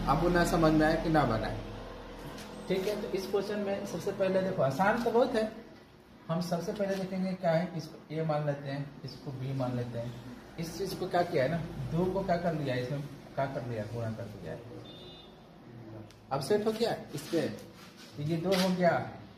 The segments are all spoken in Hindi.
आपको ना समझ में आए कि ना बनाए। ठीक है, तो इस क्वेश्चन में सबसे पहले देखो, आसान तो बहुत है। हम सबसे पहले देखेंगे क्या है, इसको ए मान लेते हैं, इसको बी मान लेते हैं। इस चीज को क्या किया है ना, 2 को क्या कर लिया है, इसमें क्या कर लिया, गुणा कर दिया है। अब सेट हो गया इस पे, तो ये 2 हो गया,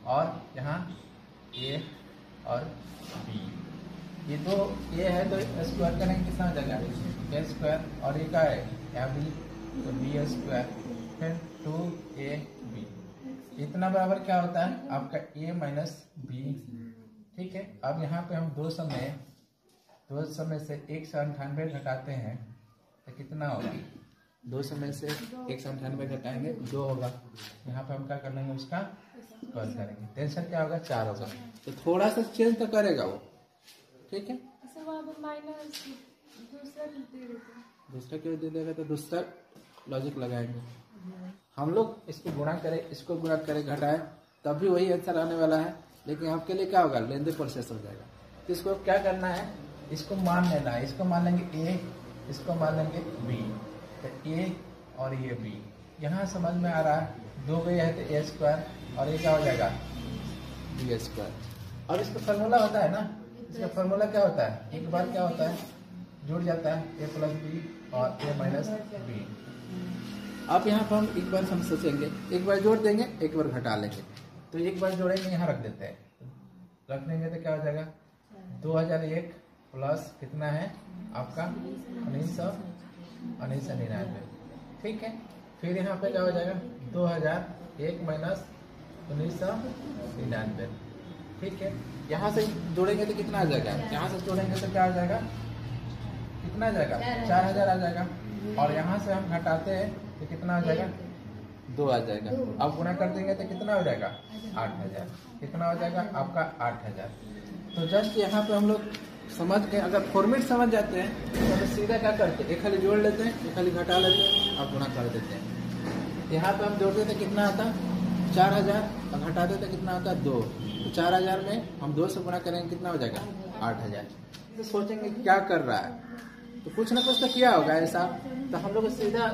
और यहाँ ए और बी, ये 2 ए है तो स्क्वायर करेंगे कितना हो जाएगा, ए स्क्वायर, और ये क्या है, या बी, तो बी स्क्वायर, फिर 2ab, इतना बराबर क्या होता है आपका a माइनस बी। ठीक है, अब यहाँ पे हम दो समय से 198 घटाते हैं तो कितना होगा, 2 समय से 198 घटाएंगे 2 होगा। यहाँ पे हम क्या कर लेंगे, उसका स्क्वायर करेंगे, टेंशन क्या होगा, 4 होगा। तो थोड़ा सा चेंज तो करेगा वो। ठीक है, दूसरा क्यों दे देगा, तो दूसरा लॉजिक लगाएंगे हम लोग। इसको गुणा करें, इसको गुणा करें, घटाएं, तब भी वही आंसर आने वाला है, लेकिन आपके लिए क्या होगा, लेंदी प्रोसेस हो जाएगा। तो इसको क्या करना है, इसको मान लेना है, इसको मान लेंगे ए, इसको मान लेंगे बी, तो ए और ये बी, यहाँ समझ में आ रहा है, 2 गए है तो ए स्क्वायर, और ये क्या हो जाएगा, बी स्क्वायर। अब इसका फार्मूला होता है ना, इसका फार्मूला क्या होता है, एक बार क्या होता है, जुड़ जाता है ए प्लस बी और ए माइनस बी। अब यहाँ पर हम एक बार हम सोचेंगे, एक बार जोड़ देंगे, एक बार घटा लेंगे। तो एक बार जोड़ेंगे, यहाँ रख देते हैं, रख देंगे तो क्या हो जाएगा, 2001 प्लस कितना है आपका 1999। ठीक है, फिर यहाँ पे क्या हो जाएगा, 2001 माइनस 1999। ठीक है, यहाँ से जोड़ेंगे तो कितना आ जाएगा, यहाँ से जोड़ेंगे तो क्या आ जाएगा, कितना आ जाएगा, 4000 आ जाएगा, और यहाँ से हम घटाते हैं तो कितना आ जाएगा, 2 आ जाएगा। अब गुणा कर देंगे तो कितना हो जाएगा, 8000, कितना हो जाएगा आपका 8000। तो जस्ट यहाँ पे हम लोग समझ के, अगर फॉर्मेट समझ जाते हैं तो हम सीधा क्या करते हैं, एक खाली जोड़ लेते हैं, एक खाली घटा लेते हैं और गुणा कर देते हैं। यहाँ पे हम जोड़ते थे कितना आता, 4000, और घटाते थे कितना आता, 2। तो 4000 में हम 2 से गुणा करेंगे, कितना हो जाएगा, 8000। तो सोचेंगे क्या कर रहा है, तो कुछ ना कुछ तो किया होगा ऐसा। तो हम लोग सीधा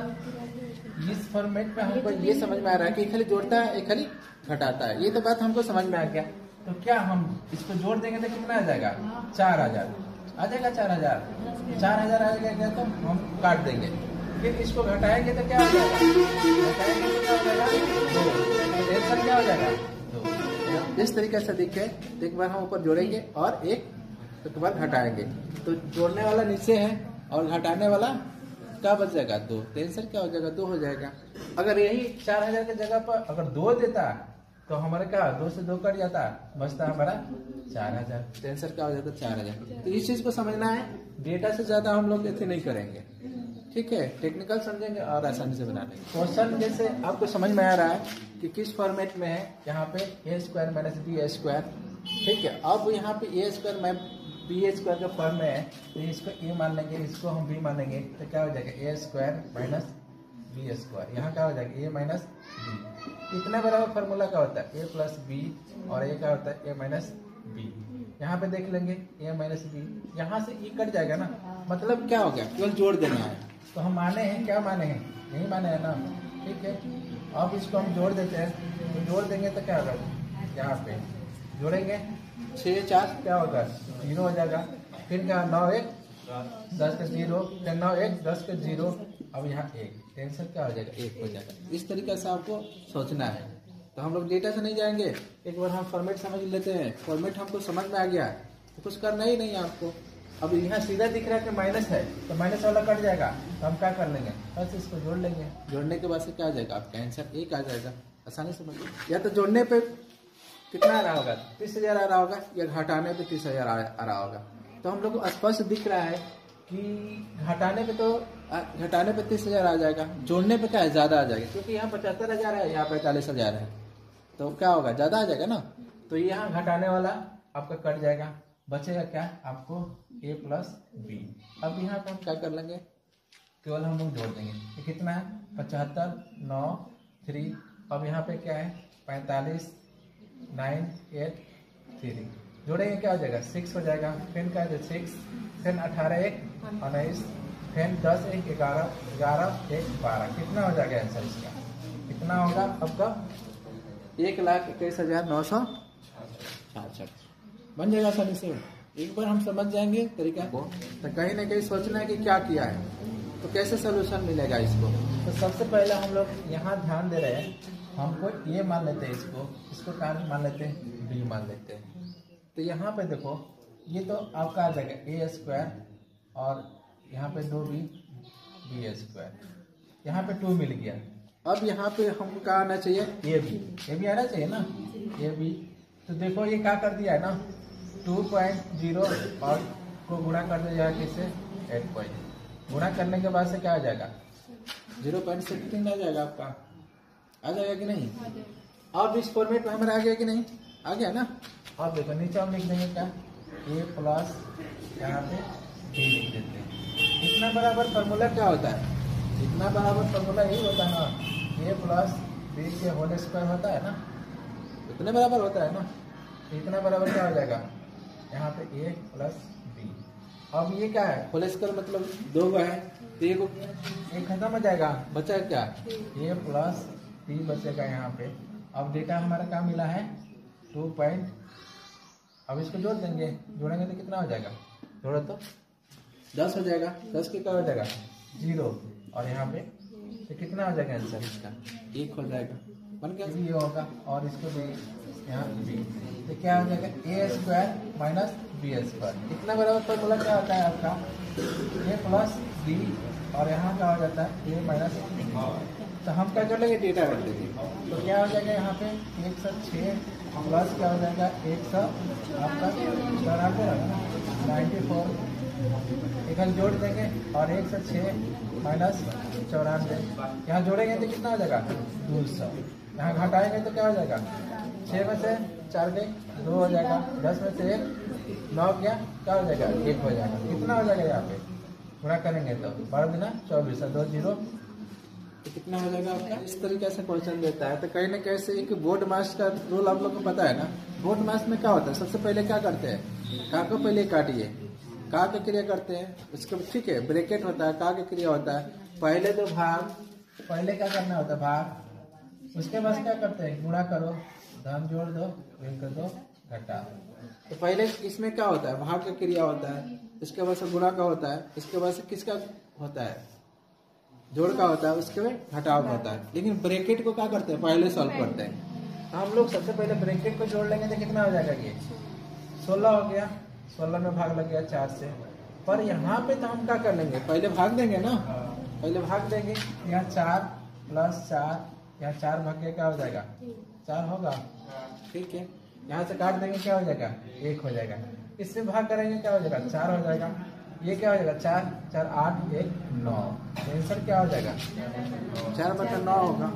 इस फॉर्मेट में हमको ये समझ में आ रहा है कि एक खाली जोड़ता है, एक खाली घटाता है, ये तो बात हमको समझ में आ गया। तो क्या हम इसको जोड़ देंगे तो कितना आ जाएगा, 4000 आ जाएगा, 4000 आ जाएगा, तो हम काट देंगे। फिर इसको घटाएंगे तो क्या हो जाएगा, घटाएंगे तो क्या हो जाएगा, 2, क्या हो जाएगा, 2। इस तरीके से दिखे, एक बार हम ऊपर जोड़ेंगे और एक बार घटाएंगे, तो जोड़ने वाला नीचे है और घटाने वाला क्या बच जाएगा, 2। तो आंसर क्या हो जाएगा, 2 हो जाएगा। अगर यही 4000 की जगह पर अगर 2 देता तो हमारा क्या, 2 से 2 कट जाता, बचता हमारा 4000। तो आंसर क्या हो जाता, 4000। तो इस चीज को समझना है, डेटा से ज्यादा हम लोग ऐसे नहीं करेंगे। ठीक है, टेक्निकल समझेंगे और आसानी से बना लेंगे। क्वेश्चन जैसे आपको समझ में आ रहा है कि किस फॉर्मेट में है, यहाँ पे ए स्क्वायर माइनस बी स्क्वायर। ठीक है, अब यहाँ पे ए स्क्वायर में बी स्क्वायर का फॉर्म में है, तो इसको ए मान लेंगे, इसको हम बी मानेंगे, तो क्या हो जाएगा, ए स्क्वायर माइनस बी स्क्वायर। यहाँ क्या हो जाएगा, ए माइनस बी। इतना बराबर फार्मूला क्या होता है, ए प्लस बी, और ए क्या होता है, ए माइनस बी। यहाँ पे देख लेंगे ए माइनस बी, यहाँ से ई कट जाएगा ना, मतलब क्या हो गया, केवल जोड़ देना है। तो हम माने हैं, क्या माने हैं, नहीं माने हैं ना। ठीक है, अब इसको हम जोड़ देते हैं, तो जोड़ देंगे तो क्या होगा, यहाँ पे जोड़ेंगे 6 4 क्या होगा, 0 हो जाएगा। फिर क्या, 9 1 10 के 0, फिर 9 1 10 के 0, अब यहाँ 1। आंसर क्या हो जाएगा, 1 हो जाएगा। इस तरीके से आपको सोचना है। तो हम लोग डेटा से नहीं जाएंगे, एक बार हम फॉर्मेट समझ लेते हैं। फॉर्मेट हमको समझ में आ गया तो कुछ करना ही नहीं है आपको। अब यहाँ सीधा दिख रहा है कि माइनस है, तो माइनस वाला कट जाएगा, तो हम क्या कर लेंगे, बस इसको जोड़ लेंगे। जोड़ने के बाद से क्या आ जाएगा, आपका आंसर 1 आ जाएगा। आसानी से समझिए। या तो जोड़ने पे कितना आ रहा होगा, 30,000 आ रहा होगा, या घटाने पे 30,000 आ रहा होगा। तो हम लोग को स्पष्ट दिख रहा है कि घटाने पे 30,000 आ जाएगा, जोड़ने पे क्या है, ज्यादा आ जाएगा, क्योंकि यहाँ 75,000 है, यहाँ 45,000 है, तो क्या होगा, ज्यादा आ जाएगा ना। तो यहाँ घटाने वाला आपका कट जाएगा, बचेगा क्या आपको, ए प्लस बी। अब यहाँ पे हम क्या कर लेंगे, केवल हम लोग जोड़ देंगे। ये कितना है, 75 9 3। अब यहाँ पे क्या है, 45 9 8 3। जोड़ेंगे क्या हो जाएगा, 6 हो जाएगा। फिर क्या है, 6, फिर 18 1 19, फिर 10 1 11, 11 1 12, कितना हो जाएगा आंसर इसका? कितना होगा आपका? 1,21,966। बन जाएगा आसानी से। एक बार हम समझ जाएंगे तरीका को, तो कहीं ना कहीं सोचना है कि क्या किया है, तो कैसे सोल्यूशन मिलेगा इसको। तो सबसे पहले हम लोग यहाँ ध्यान दे रहे हैं, हमको ये मान लेते हैं, इसको क्या मान लेते हैं? बी मान लेते हैं। तो यहाँ पे देखो, ये तो आपका आ जाएगा a² और यहाँ पे 2b b²। यहाँ पे 2 मिल गया। अब यहाँ पे हमको क्या आना चाहिए? ए बी आना चाहिए ना, ए बी। तो देखो ये क्या कर दिया है ना, 2.0 और को गुणा कर दिया है किससे? 8 पॉइंट। गुणा करने के बाद से क्या आ जाएगा? 0.16 आ जाएगा आपका। आ जाएगा कि नहीं? अब इस फॉर्मेट में हमारा आ गया कि नहीं? आ गया ना। अब देखो नीचे हम लिख देंगे क्या? a प्लस यहाँ पे b लिख देते हैं। इतना बराबर फॉर्मूला क्या होता है? इतना बराबर फॉर्मूला यही होता है ना, a प्लस b के होल स्क्वायर होता है ना, इतने बराबर होता है ना। इतना बराबर क्या हो जाएगा? यहाँ पे a प्लस b। अब ये क्या है? होल स्क्वायर मतलब 2 है, तो ये खत्म हो जाएगा, बचा क्या? a प्लस b बचेगा यहाँ पे। अब डेटा हमारा क्या मिला है? 2 पॉइंट। अब इसको जोड़ देंगे, जोड़ेंगे तो कितना हो जाएगा? जोड़ो तो 10 हो जाएगा। 10 के क्या हो जाएगा? 0। और यहाँ पे तो कितना हो जाएगा आंसर इसका? 1 हो जाएगा। बन गया, ये होगा। और इसको भी यहाँ b, तो क्या हो जाएगा? a² minus b²। कितना बराबर फॉर्मूला क्या होता है आपका? a प्लस b और यहाँ क्या हो जाता है? a minus b। तो हम क्या कर लेंगे? डेटा रख लेंगे। तो क्या हो जाएगा यहाँ पे? 106 प्लस क्या हो जाएगा? 100 आपका 94 एक जोड़ देंगे और 106 माइनस 94, यहाँ जोड़ेंगे तो कितना हो जाएगा? 200। यहाँ घटाएंगे तो क्या हो जाएगा? 6 में से 4 गए 2 हो जाएगा, 10 में से 1 9 गया, क्या हो जाएगा? 1 हो जाएगा। कितना हो जाएगा यहाँ पे? गुणा करेंगे तो 12 गुना 24 2 0, तो कितना हो जाएगा आपका? इस तरीके से क्वेश्चन देता है। तो कहीं ना कहीं से एक बोर्ड मास का रोल आप लोग को पता है ना। बोर्ड मास में क्या होता है? सबसे पहले क्या करते हैं? का को पहले काटिए, का की क्रिया करते हैं, उसको ठीक है ब्रैकेट होता है, का की क्रिया होता है। पहले तो भाग, पहले क्या करना होता है? भाग। उसके बाद क्या करते हैं? गुणा करो, धन जोड़ दो, ऋण कर दो, घटा। तो पहले इसमें क्या होता है? भाग का क्रिया होता है, इसके बाद से गुणा का होता है, इसके बाद से किसका होता है? जोड़ का होता है, उसके बाद घटाव होता है। लेकिन ब्रैकेट को क्या करते हैं? पहले सॉल्व करते हैं। हम लोग सबसे पहले ब्रैकेट को जोड़ लेंगे तो कितना हो जाएगा? ये 16 हो गया। 16 में भाग लग गया 4 से। पर यहाँ पे तो हम क्या कर लेंगे? पहले भाग देंगे ना, पहले भाग देंगे। यहाँ 4 प्लस 4, यहाँ 4 भाग के क्या हो जाएगा? 4 होगा, ठीक है। यहाँ से काट देंगे, क्या हो जाएगा? 1 हो जाएगा। इससे भाग करेंगे, क्या हो जाएगा? 4 हो जाएगा। ये क्या हो जाएगा? 4 4 8 1 9। आंसर क्या हो जाएगा? 4/9 होगा।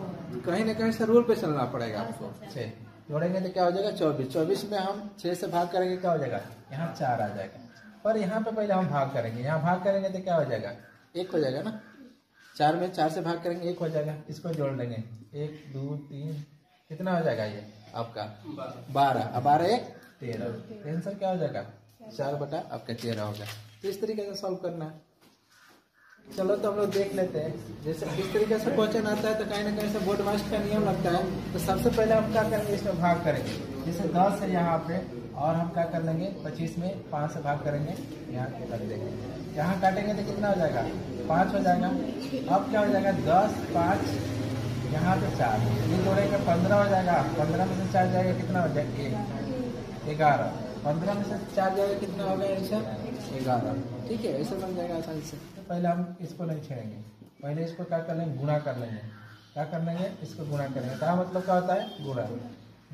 कहीं ना कहीं से रूल पे चलना पड़ेगा आपको। 6 जोड़ेंगे तो क्या हो जाएगा? 24। 24 में हम 6 से भाग करेंगे, क्या हो जाएगा? यहाँ 4 आ जाएगा। पर यहाँ पे पहले हम भाग करेंगे, यहाँ भाग करेंगे तो क्या हो जाएगा? 1 हो जाएगा ना। 4 में 4 से भाग करेंगे, 1 हो जाएगा। इसको जोड़ लेंगे, 1 2 3, कितना हो जाएगा ये आपका? 12। अब 12 1 13। आंसर क्या हो जाएगा? 4/13 होगा। तो इस तरीके से सॉल्व करना है। चलो तो हम लोग देख लेते हैं। जैसे इस तरीके से क्वेश्चन आता है तो कहीं ना कहीं से बोर्ड मास्टर का नियम लगता है। तो सबसे पहले हम क्या करेंगे? इसमें भाग करेंगे। जैसे 10 है यहाँ पे, और हम क्या कर लेंगे? 25 में 5 से भाग करेंगे, यहाँ कर देंगे। यहाँ काटेंगे तो कितना हो जाएगा? 5 हो जाएगा। अब क्या हो जाएगा? 10 5 यहाँ पे 4, ये जोड़ेंगे 15 हो जाएगा। 15 में से 4 जाएगा, कितना हो जाएगा? 11। 15 में से 4 जाएगा, कितना होगा आंसर? 11। ठीक है, ऐसे बन जाएगा आसानी से। तो पहले हम इसको नहीं छेड़ेंगे, पहले इसको क्या कर लेंगे? गुणा कर लेंगे। क्या कर लेंगे? इसको गुणा करेंगे। क्या मतलब क्या होता है? गुणा।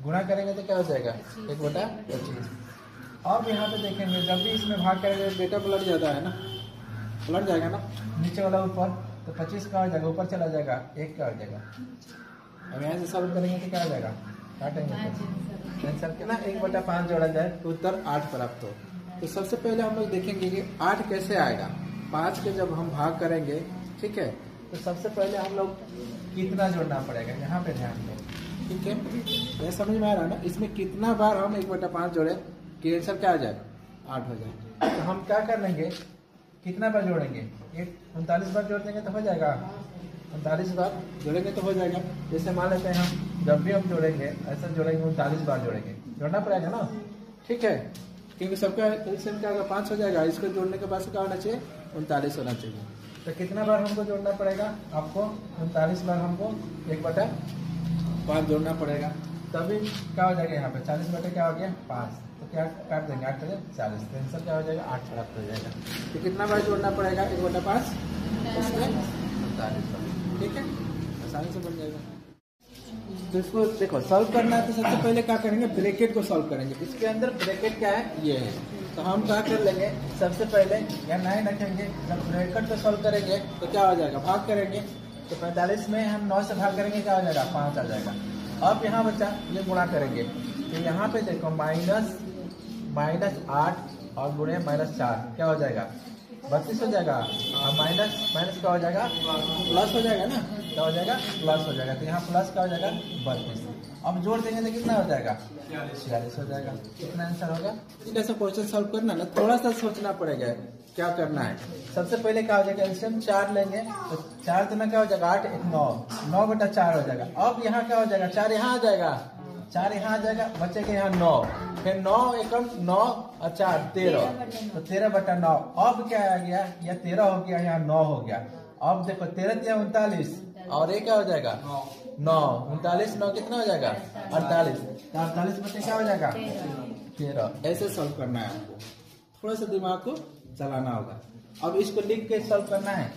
गुणा करेंगे तो क्या हो जाएगा? 1/25। अब यहाँ पे देखेंगे, जब भी इसमें भाग करेंगे डेटा पलट जाता है ना, पलट जाएगा ना, नीचे वाला ऊपर। तो 25 का हो जाएगा, ऊपर चला जाएगा, 1 का हो जाएगा। अब यहाँ से सॉल्व करेंगे तो क्या हो जाएगा? काटेंगे आंसर के ना 1/5 जोड़ा जाए तो उत्तर 8 प्राप्त हो। तो सबसे पहले हम लोग देखेंगे कि 8 कैसे आएगा। 5 के जब हम भाग करेंगे, ठीक है, तो सबसे पहले हम लोग कितना जोड़ना पड़ेगा, यहाँ पे ध्यान दो। ठीक है, यह समझ में आ रहा है ना? इसमें कितना बार हम 1/5 जोड़े कि आंसर क्या आ जाए? 8 हो जाए। तो हम क्या कर लेंगे? कितना बार जोड़ेंगे? 39 बार जोड़ देंगे तो हो जाएगा। 39 बार जोड़ेंगे तो हो जाएगा। जैसे मान लेते हैं हम जब भी हम जोड़ेंगे ऐसा जोड़ेंगे 39 बार जोड़ेंगे, जोड़ना पड़ेगा ना, ठीक है, क्योंकि सबका एलसीएम क्या होगा 5 हो जाएगा। इसको जोड़ने के बाद क्या होना चाहिए? 39 होना चाहिए। तो कितना बार हमको जोड़ना पड़ेगा? आपको 39 बार हमको 1/5 जोड़ना पड़ेगा, तभी क्या हो जाएगा यहाँ पे 40 बटे क्या हो गया 5, तो क्या काट देंगे 8 से 40, तो आंसर क्या हो जाएगा 8 प्राप्त हो जाएगा। तो कितना बार जोड़ना पड़ेगा? 1/5 इसमें 39 बार, ठीक है, आसानी से बन जाएगा। तो इसको देखो सॉल्व करना है तो सबसे पहले क्या करेंगे? ब्रैकेट को सॉल्व करेंगे। इसके अंदर ब्रैकेट क्या है? ये है। तो हम क्या कर लेंगे? सबसे पहले यहाँ 9 रखेंगे, जब ब्रैकेट को सॉल्व करेंगे तो क्या हो जाएगा? भाग करेंगे, तो 45 में हम 9 से भाग करेंगे, क्या हो जाएगा? 5 आ जाएगा। अब यहाँ बच्चा ये गुणा करेंगे, तो यहाँ पे देखो -8 और गुणे -4 क्या हो जाएगा? 32 हो जाएगा। और माइनस क्या हो जाएगा? प्लस हो जाएगा ना, क्या हो जाएगा? प्लस हो जाएगा। तो यहाँ प्लस क्या हो जाएगा? 32। अब जोड़ देंगे तो कितना हो जाएगा? 46 हो जाएगा। कितना आंसर होगा? ठीक है, ऐसा क्वेश्चन सॉल्व करना ना थोड़ा सा सोचना पड़ेगा क्या करना है। सबसे पहले क्या हो जाएगा? एलसीएम 4 लेंगे, तो 4 तो ना क्या हो जाएगा? 8 1 9, 9/4 हो जाएगा। अब यहाँ क्या हो जाएगा? 4 यहाँ आ जाएगा, 4 यहाँ आ जाएगा, बचेगा यहाँ 9, फिर 9 एकम 9 और 4 13, तो 13/9। अब क्या आ गया? यह 13 हो गया, यहाँ 9 हो गया। अब देखो 13 या 39 और ये क्या हो जाएगा? 9 39 9 कितना हो जाएगा? 48, 48 बटे क्या हो जाएगा? 13। ऐसे सॉल्व करना है आपको, थोड़ा सा दिमाग को चलाना होगा। अब इसको लिख के सॉल्व करना है,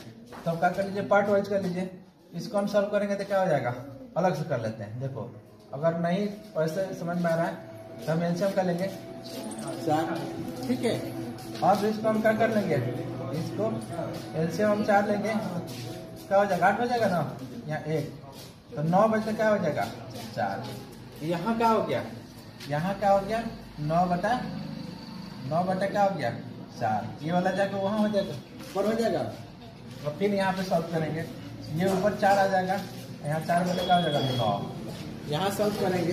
तो क्या कर लीजिए? पार्ट वाइज कर लीजिए। इसको हम सॉल्व करेंगे तो क्या हो जाएगा? अलग से कर लेते हैं। देखो अगर नहीं वैसे समझ में आ रहा है तो हम एलसीएम कर लेंगे 4, ठीक है। अब इसको हम क्या कर लेंगे? इसको एलसीएम हम 4 लेंगे, क्या हो जाएगा? 8 हो जाएगा ना, यहाँ 1, तो 9 बटे क्या हो जाएगा? 4। यहाँ क्या हो गया? यहाँ क्या हो गया? 9 बटा क्या हो गया? 4। ये वाला जाकर वहाँ हो जाएगा, ऊपर हो जाएगा। और फिर यहाँ पे सॉल्व करेंगे, ये ऊपर 4 आ जाएगा, यहाँ 4 बटे क्या हो जाएगा? 9। यहाँ सॉल्व करेंगे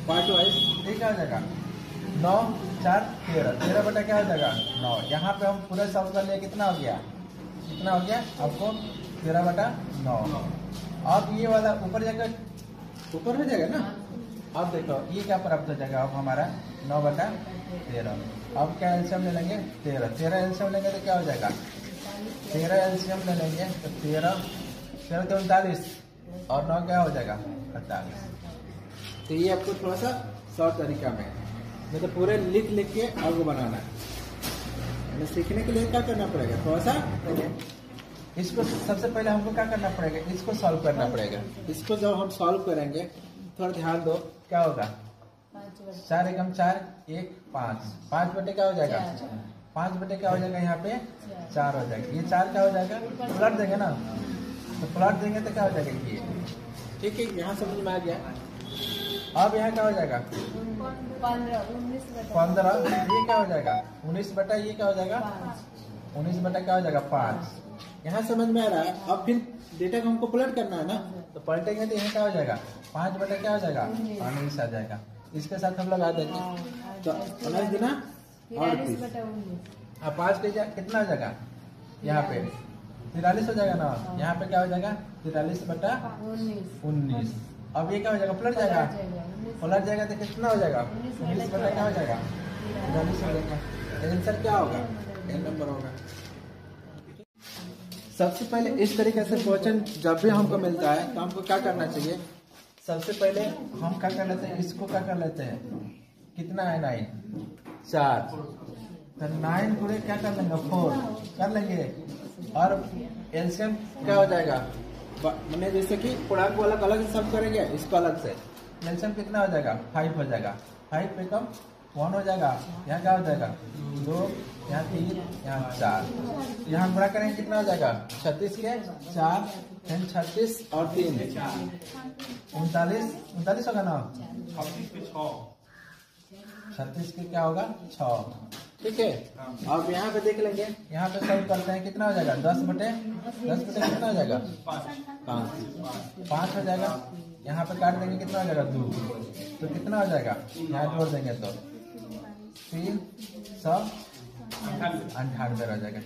पार्ट वाइज, ठीक हो जाएगा 9 4 13, 13 बटा क्या हो जाएगा? 9। यहाँ पे हम पूरा सॉल्व कर लिए, कितना हो गया? कितना हो गया आपको? 13/9। अब ये वाला ऊपर जाकर ऊपर हो जाएगा ना। अब देखो ये क्या प्राप्त हो जाएगा? अब हमारा 9/13। अब क्या एलसीएम ले लेंगे? 13 एलसीएम लेंगे तो क्या हो जाएगा? 13 एलसीएम ले लेंगे तो 13 तो 39 और 9 क्या हो जाएगा? 48। तो ये आपको थोड़ा सा शॉर्ट तरीका में, मतलब पूरे लिख के आगे बनाना है। सीखने के लिए क्या करना पड़ेगा? थोड़ा सा इसको सबसे पहले हमको क्या करना पड़ेगा? इसको सॉल्व करना पड़ेगा। इसको जब हम सॉल्व करेंगे थोड़ा ध्यान दो, क्या होगा? 4 एकम 4 1 5, 5 बटे क्या हो जाएगा? 5 बटे क्या हो जाएगा? यहाँ पे 4 हो जाएगा। ये 4 क्या हो जाएगा? पलट देंगे ना, तो पलट देंगे तो क्या हो जाएगा? ये, ठीक है, यहाँ समझ में आ गया। अब यहाँ क्या हो जाएगा? 15, ये क्या हो जाएगा? 19 बटा ये क्या हो जाएगा? 19 बटा क्या हो जाएगा? 5। यहाँ समझ में आ रहा है। अब फिर डेटा को हमको पलट करना है ना, तो पलटेंगे तो यहाँ क्या हो जाएगा? 5 बटा क्या हो जाएगा? 19 आ जाएगा। इसके साथ हम लोग आ देंगे, तो 19 गुना 38, 5 के कितना हो जाएगा? यहाँ पे 43 हो जाएगा ना, यहाँ पे क्या हो जाएगा? 43/19। अब ये क्या हो जाएगा? पलट जाएगा, पलट जाएगा तो कितना हो जाएगा? 19 बटा क्या हो जाएगा? 43 हो जाएगा। आंसर क्या होगा? ए नंबर होगा। सबसे पहले इस तरीके से क्वेश्चन जब भी हमको मिलता है तो हमको क्या करना चाहिए? सबसे पहले हम क्या कर लेते हैं? इसको क्या कर लेते हैं? कितना है? 9 4, तो 9 पूरे क्या कर लेंगे? 4 कर लेंगे। और एलसीएम क्या हो जाएगा? मैंने जैसे कि पूर्णांक को अलग से सॉल्व करेंगे, इसको अलग से। एलसीएम कितना हो जाएगा? 5 हो जाएगा। 5 पे कम 1 हो जाएगा, यहाँ क्या हो जाएगा? 2, यहाँ 3, यहाँ 4। यहाँ गुणा करेंगे कितना हो जाएगा? 36 के 4, 36 और 3 39 होगा ना। 36 के क्या होगा? 6, ठीक है। अब यहाँ पे देख लेंगे, यहाँ पे सॉल्व करते हैं, कितना हो जाएगा? 10 बटे कितना हो जाएगा? 5 हो जाएगा। यहाँ पे काट देंगे, कितना हो जाएगा? 2, तो कितना हो जाएगा? यहाँ जोड़ देंगे तो 3 100 98 रह जाएगा।